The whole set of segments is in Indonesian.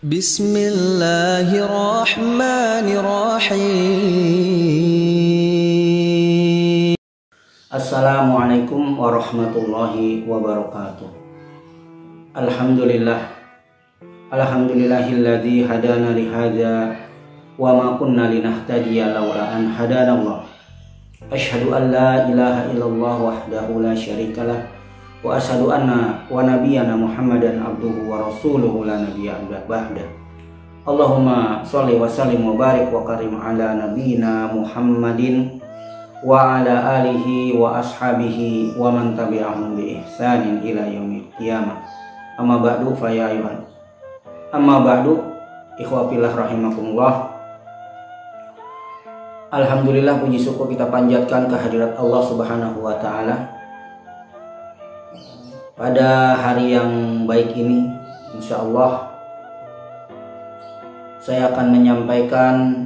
Bismillahirrahmanirrahim. Assalamualaikum warahmatullahi wabarakatuh. Alhamdulillahilladzi hadana lihadza wa ma kunna linahtadiya laula an hadanallah. Asyhadu an la ilaha illallah wahdahu la syarikalah wa asyhadu anna wa nabiyyana Muhammadan abduhu wa rasuluhu la nabiyya ba'da. Allahumma sholli wa sallim wa barik wa karim ala nabiyyina Muhammadin wa ala alihi wa ashabihi wa man tabi'ahum bi ihsanin ila yaumil qiyamah. Amma ba'du fa ya ayuhan. Amma ba'du ikhwa fillah rahimakumullah. Alhamdulillah, puji syukur kita panjatkan kehadirat Allah Subhanahu wa taala. Pada hari yang baik ini, insya Allah saya akan menyampaikan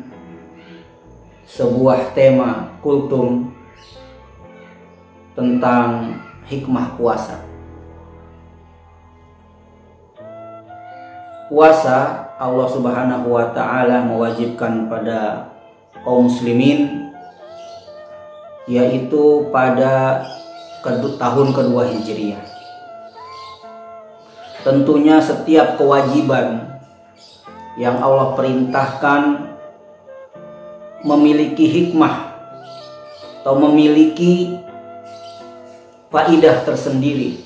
sebuah tema kultum tentang hikmah puasa. Puasa Allah Subhanahu wa taala mewajibkan pada kaum muslimin, yaitu pada tahun kedua Hijriah. Tentunya setiap kewajiban yang Allah perintahkan memiliki hikmah atau memiliki faidah tersendiri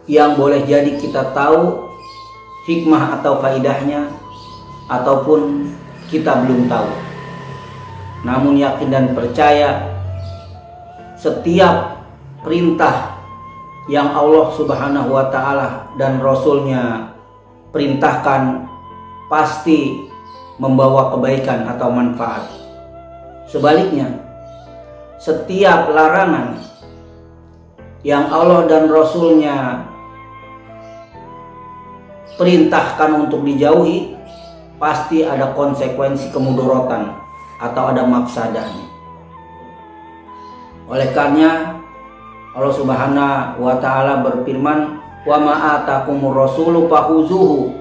yang boleh jadi kita tahu hikmah atau faidahnya ataupun kita belum tahu. Namun yakin dan percaya setiap perintah yang Allah Subhanahu wa taala dan Rasulnya perintahkan pasti membawa kebaikan atau manfaat. Sebaliknya, setiap larangan yang Allah dan Rasulnya perintahkan untuk dijauhi pasti ada konsekuensi kemudorotan atau ada mafsadahnya. Oleh karenanya Allah Subhanahu wa taala berfirman, "Wa ma atakumur rasulu fakhuzuhu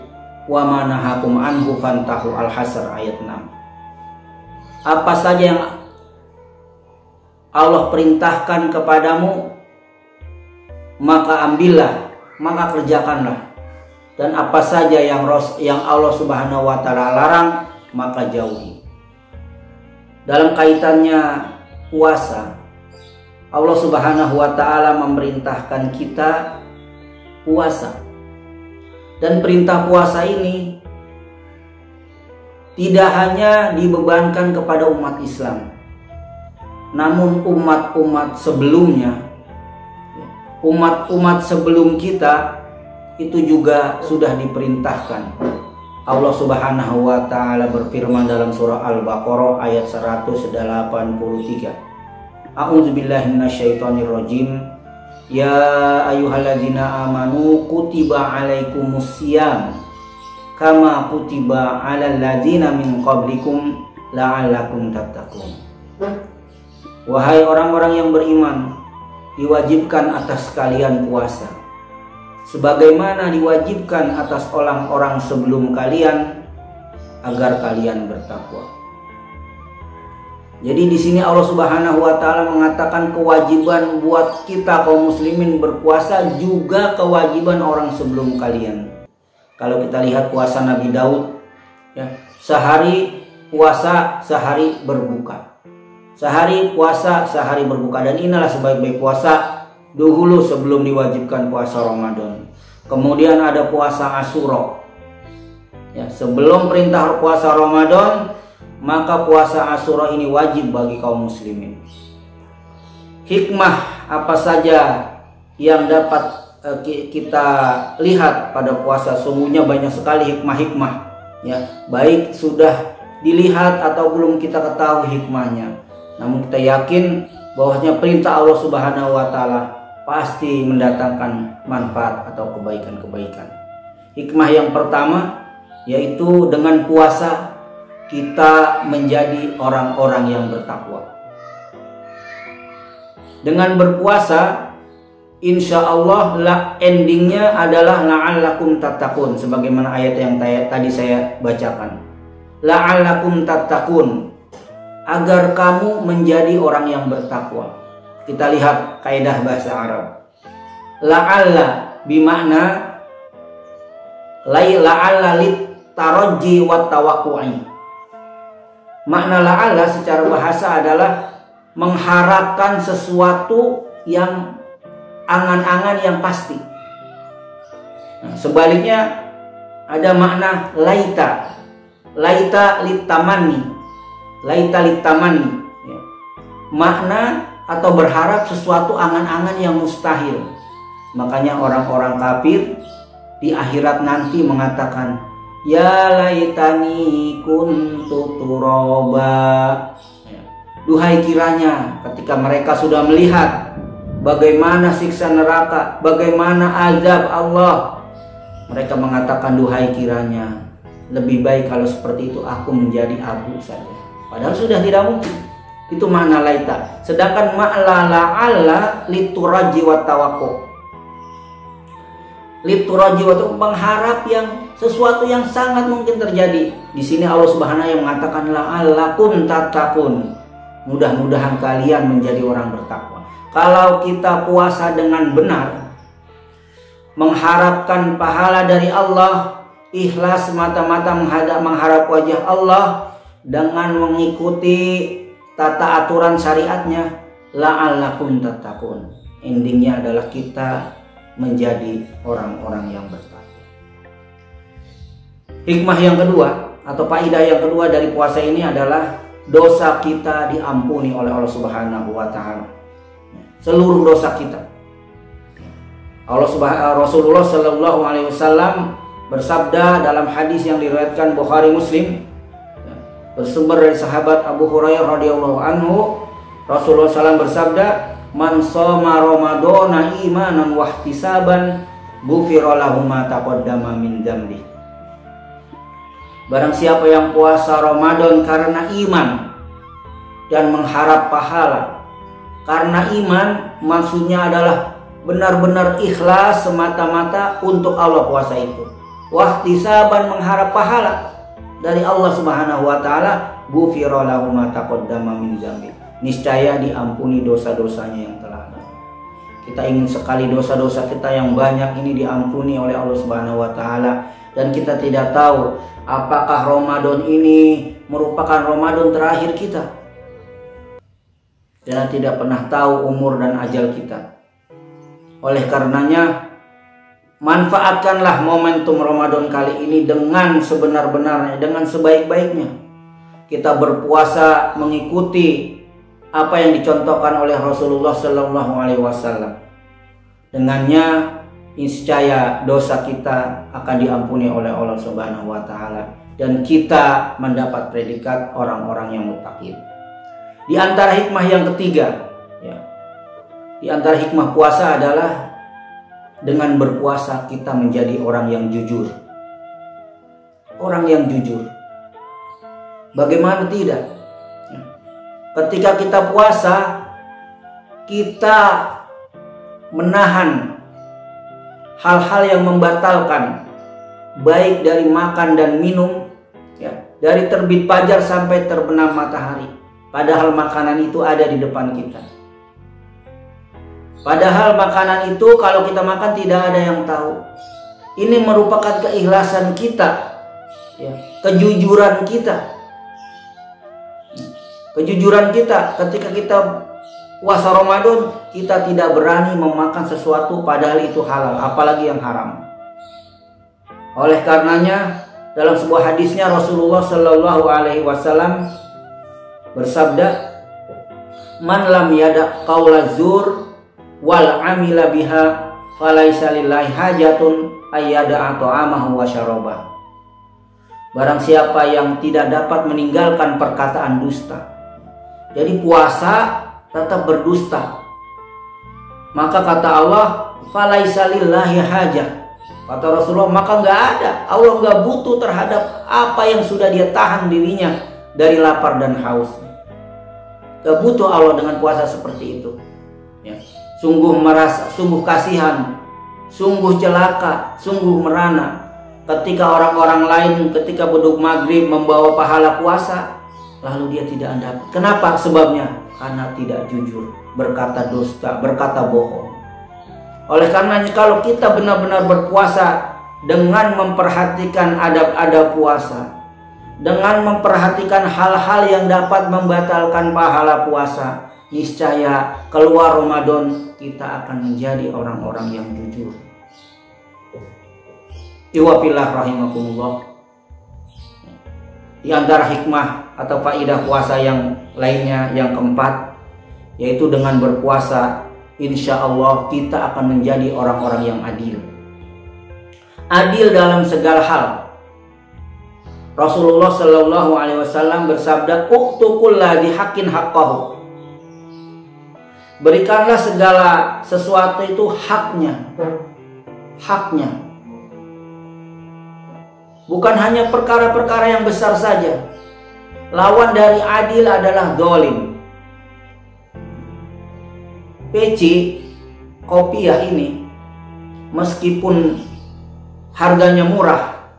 wa ma nahakum anhu fantahu." Al-Hasr ayat 6. Apa saja yang Allah perintahkan kepadamu, maka ambillah, maka kerjakanlah. Dan apa saja yang Allah Subhanahu wa taala larang, maka jauhi. Dalam kaitannya puasa, Allah Subhanahu wa taala memerintahkan kita puasa. Dan perintah puasa ini tidak hanya dibebankan kepada umat Islam, namun umat-umat sebelumnya, umat-umat sebelum kita itu juga sudah diperintahkan. Allah Subhanahu wa taala berfirman dalam surah Al-Baqarah ayat 183. A'udzubillahi minasyaitonirrajim. Ya ayyuhalladzina amanu kutiba alaikumusiyam kama kutiba alal ladzina min qablikum la'allakum tattaqun. Wahai orang-orang yang beriman, diwajibkan atas kalian puasa sebagaimana diwajibkan atas orang-orang sebelum kalian agar kalian bertakwa. Jadi di sini Allah Subhanahu wa taala mengatakan kewajiban buat kita kaum muslimin berpuasa juga kewajiban orang sebelum kalian. Kalau kita lihat puasa Nabi Daud, ya, sehari puasa, sehari berbuka. Sehari puasa, sehari berbuka, dan inilah sebaik-baik puasa dahulu sebelum diwajibkan puasa Ramadan. Kemudian ada puasa Asyura. Ya, sebelum perintah puasa Ramadan, maka puasa Asyura ini wajib bagi kaum muslimin. Hikmah apa saja yang dapat kita lihat pada puasa? Sungguhnya banyak sekali hikmah-hikmah, ya, baik sudah dilihat atau belum kita ketahui hikmahnya. Namun kita yakin bahwasanya perintah Allah Subhanahu wa taala pasti mendatangkan manfaat atau kebaikan-kebaikan. Hikmah yang pertama yaitu dengan puasa kita menjadi orang-orang yang bertakwa. Dengan berpuasa insya Allah endingnya adalah la'allakum tattaqun, sebagaimana ayat yang tadi saya bacakan. La'allakum tattaqun, agar kamu menjadi orang yang bertakwa. Kita lihat kaidah bahasa Arab. La'alla bimakna la'alla litarajji wat tawaqqu'i. Makna la'alla secara bahasa adalah mengharapkan sesuatu yang angan-angan yang pasti. Nah, sebaliknya ada makna laita. Laita litamani. Laita litamani. Ya. Makna atau berharap sesuatu angan-angan yang mustahil. Makanya orang-orang kafir di akhirat nanti mengatakan, ya laitani kuntu turaba. Duhai kiranya ketika mereka sudah melihat bagaimana siksa neraka, bagaimana azab Allah, mereka mengatakan, duhai kiranya lebih baik kalau seperti itu aku menjadi abu saja. Padahal sudah tidak mungkin. Itu makna laita. Sedangkan makna la'alla lituraji wa tawaqqu. Lituraji wa tawaqqu, mengharap yang sesuatu yang sangat mungkin terjadi. Di sini Allah Subhanahu yang mengatakan la'allakum tattaqun. Mudah-mudahan kalian menjadi orang bertakwa. Kalau kita puasa dengan benar, mengharapkan pahala dari Allah, ikhlas semata-mata mengharap wajah Allah dengan mengikuti tata aturan syariatnya, la'allakum tattaqun. Endingnya adalah kita menjadi orang-orang yang bertakwa. Hikmah yang kedua atau faedah yang kedua dari puasa ini adalah dosa kita diampuni oleh Allah Subhanahu wa taala. Seluruh dosa kita. Rasulullah Shallallahu alaihi wasallam bersabda dalam hadis yang diriwayatkan Bukhari Muslim, bersumber dari sahabat Abu Hurairah radhiyallahu anhu, Rasulullah SAW bersabda, man shoma ramadhana imanan wa ihtisaban ghufira lahu ma taqaddama min dzambi. Barang siapa yang puasa Ramadan karena iman dan mengharap pahala. Karena iman maksudnya adalah benar-benar ikhlas semata-mata untuk Allah puasa itu. Wahtisaban, mengharap pahala dari Allah Subhanahu wa taala, ghufira lahu ma taqaddama min dzambi. Niscaya diampuni dosa-dosanya yang telah lalu. Kita ingin sekali dosa-dosa kita yang banyak ini diampuni oleh Allah Subhanahu wa taala, dan kita tidak tahu apakah Ramadan ini merupakan Ramadan terakhir kita. Dan tidak pernah tahu umur dan ajal kita. Oleh karenanya, manfaatkanlah momentum Ramadan kali ini dengan sebenar-benarnya, dengan sebaik-baiknya. Kita berpuasa mengikuti apa yang dicontohkan oleh Rasulullah Shallallahu alaihi wasallam. Dengannya niscaya dosa kita akan diampuni oleh Allah Subhanahu wa taala dan kita mendapat predikat orang-orang yang muttaqin. Di antara hikmah yang ketiga, ya, di antara hikmah puasa adalah dengan berpuasa kita menjadi orang yang jujur. Orang yang jujur. Bagaimana tidak? Ketika kita puasa, kita menahan hal-hal yang membatalkan, baik dari makan dan minum, ya, dari terbit fajar sampai terbenam matahari. Padahal makanan itu ada di depan kita. Padahal makanan itu kalau kita makan tidak ada yang tahu. Ini merupakan keikhlasan kita, ya, kejujuran kita. Kejujuran kita ketika kita puasa Ramadan, kita tidak berani memakan sesuatu padahal itu halal, apalagi yang haram. Oleh karenanya, dalam sebuah hadisnya Rasulullah Shallallahu alaihi wasallam bersabda, man lam yada qaula zur wal amila biha falaisa lillahi hajatun ayyada ta'amahu wa syarabah. Barang siapa yang tidak dapat meninggalkan perkataan dusta, jadi puasa tetap berdusta, maka kata Allah, falaisa lillahi hajah, kata Rasulullah, maka nggak ada, Allah nggak butuh terhadap apa yang sudah dia tahan dirinya dari lapar dan haus. Gak butuh Allah dengan puasa seperti itu, ya. sungguh merasa, sungguh kasihan, sungguh celaka, sungguh merana ketika orang-orang lain ketika beduk maghrib membawa pahala puasa, lalu dia tidak dapat. Kenapa? Sebabnya karena tidak jujur, berkata dusta, berkata bohong. Oleh karenanya kalau kita benar-benar berpuasa dengan memperhatikan adab-adab puasa, dengan memperhatikan hal-hal yang dapat membatalkan pahala puasa, niscaya keluar Ramadan kita akan menjadi orang-orang yang jujur. Iwafillah rahimakumullah. Di antara hikmah atau faidah puasa yang lainnya, yang keempat, yaitu dengan berpuasa insya Allah kita akan menjadi orang-orang yang adil. Adil dalam segala hal. Rasulullah Shallallahu Alaihi Wasallam bersabda, "Uqtukulla dihakin haqqahu." Berikanlah segala sesuatu itu haknya, haknya. Bukan hanya perkara-perkara yang besar saja. Lawan dari adil adalah zalim. Peci kopiah ini meskipun harganya murah,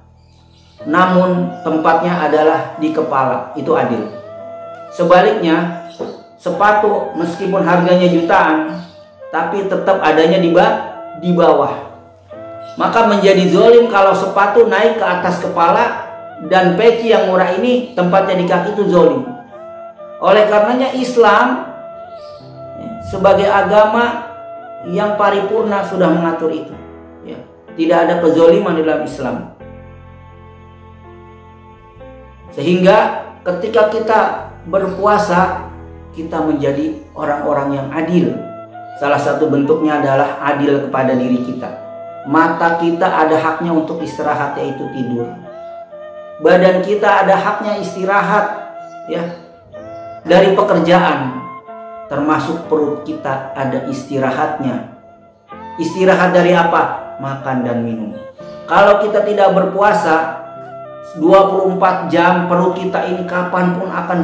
namun tempatnya adalah di kepala, itu adil. Sebaliknya, sepatu meskipun harganya jutaan, tapi tetap adanya di bawah. Maka menjadi zalim kalau sepatu naik ke atas kepala dan peci yang murah ini tempatnya di kaki, itu zalim. Oleh karenanya Islam sebagai agama yang paripurna sudah mengatur itu. Ya, tidak ada kezaliman di dalam Islam. Sehingga ketika kita berpuasa, kita menjadi orang-orang yang adil. Salah satu bentuknya adalah adil kepada diri kita. Mata kita ada haknya untuk istirahat, yaitu tidur. Badan kita ada haknya istirahat, ya, dari pekerjaan. Termasuk perut kita ada istirahatnya. Istirahat dari apa? Makan dan minum. Kalau kita tidak berpuasa 24 jam, perut kita ini kapanpun akan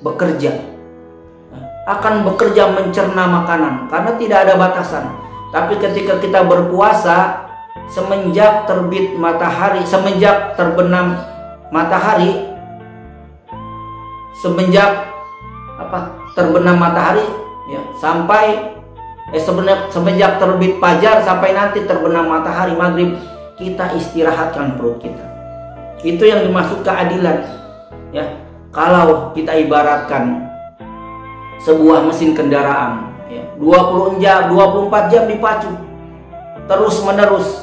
bekerja. Akan bekerja mencerna makanan karena tidak ada batasan. Tapi ketika kita berpuasa, semenjak terbit matahari, semenjak terbenam matahari, terbenam matahari, ya, sampai semenjak terbit fajar sampai nanti terbenam matahari maghrib, kita istirahatkan perut kita. Itu yang dimaksud keadilan. Ya, kalau kita ibaratkan sebuah mesin kendaraan, 24 jam dipacu terus menerus,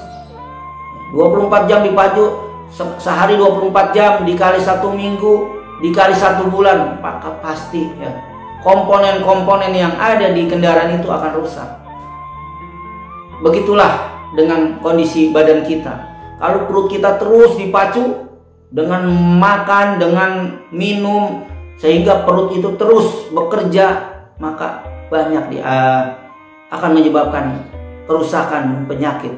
24 jam dipacu, sehari 24 jam dikali 1 minggu dikali 1 bulan, maka pasti, ya, komponen-komponen yang ada di kendaraan itu akan rusak. Begitulah dengan kondisi badan kita. Kalau perut kita terus dipacu dengan makan, dengan minum, sehingga perut itu terus bekerja, maka banyak akan menyebabkan kerusakan, penyakit.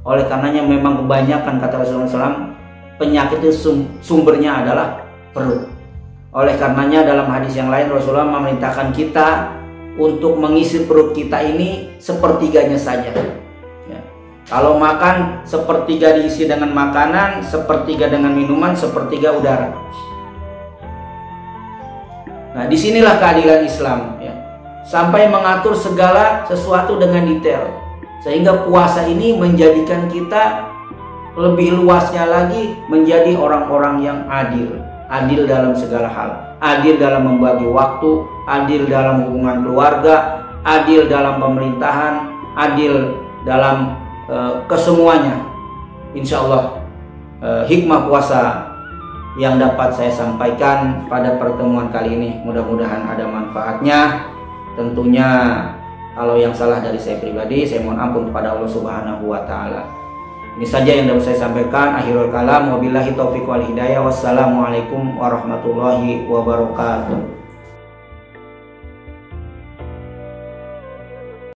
Oleh karenanya memang kebanyakan, kata Rasulullah SAW, penyakit itu sumbernya adalah perut. Oleh karenanya dalam hadis yang lain Rasulullah memerintahkan kita untuk mengisi perut kita ini sepertiganya saja. Ya. Kalau makan, sepertiga diisi dengan makanan, sepertiga dengan minuman, sepertiga udara. Nah, disinilah keadilan Islam, ya. Sampai mengatur segala sesuatu dengan detail, sehingga puasa ini menjadikan kita lebih luasnya lagi menjadi orang-orang yang adil. Adil dalam segala hal, adil dalam membagi waktu, adil dalam hubungan keluarga, adil dalam pemerintahan, adil dalam kesemuanya. Insya Allah hikmah puasa yang dapat saya sampaikan pada pertemuan kali ini mudah-mudahan ada manfaatnya. Tentunya kalau yang salah dari saya pribadi, saya mohon ampun kepada Allah Subhanahu wa Ta'ala. Ini saja yang dapat saya sampaikan. Akhirul kalam, wabillahi taufiq wal hidayah. Wassalamualaikum warahmatullahi wabarakatuh.